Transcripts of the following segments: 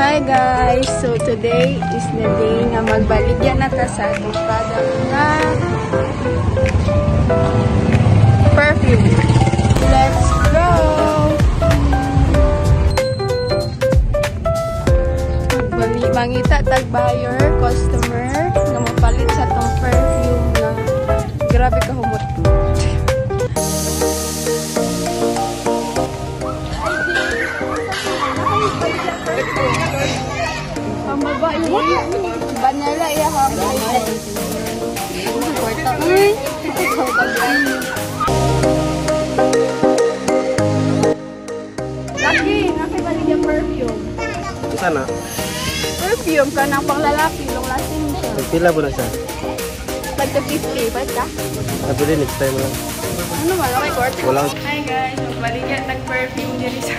Hi guys! So today is the day nga magbaligyan na ta sa atong product na perfume. Let's go! Mangita tag buyer, customer na mapalit sa atong perfume na grabe ka humot. Ang babae banala iya ha. Laki, nakibalik yung perfume. Sana? Perfume ka ng panglalaki, long lasting siya. Pila po na siya? Tagka 50, ba't ka? Sabi next time lang. Ano man, okay, court? Walang. Hi guys, magbaligyan tag-perfume dyan isa.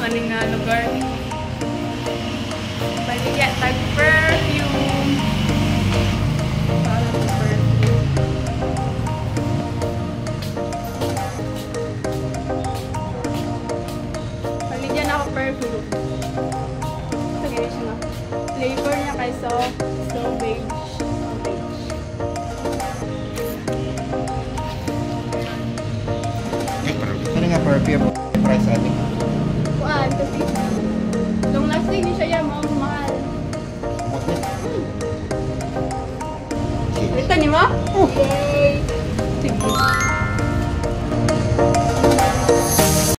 Maning nga lugar. Baligyan tag-perfume. Para perfume. Baligyan ako perfume. Tagay siya na. Flavor niya kay soft, slow beige. Ano nga perfume? Price ating? Kuan, kasi long lasting ni siya yan, mahal. Ito ni mo? Yay! Sige.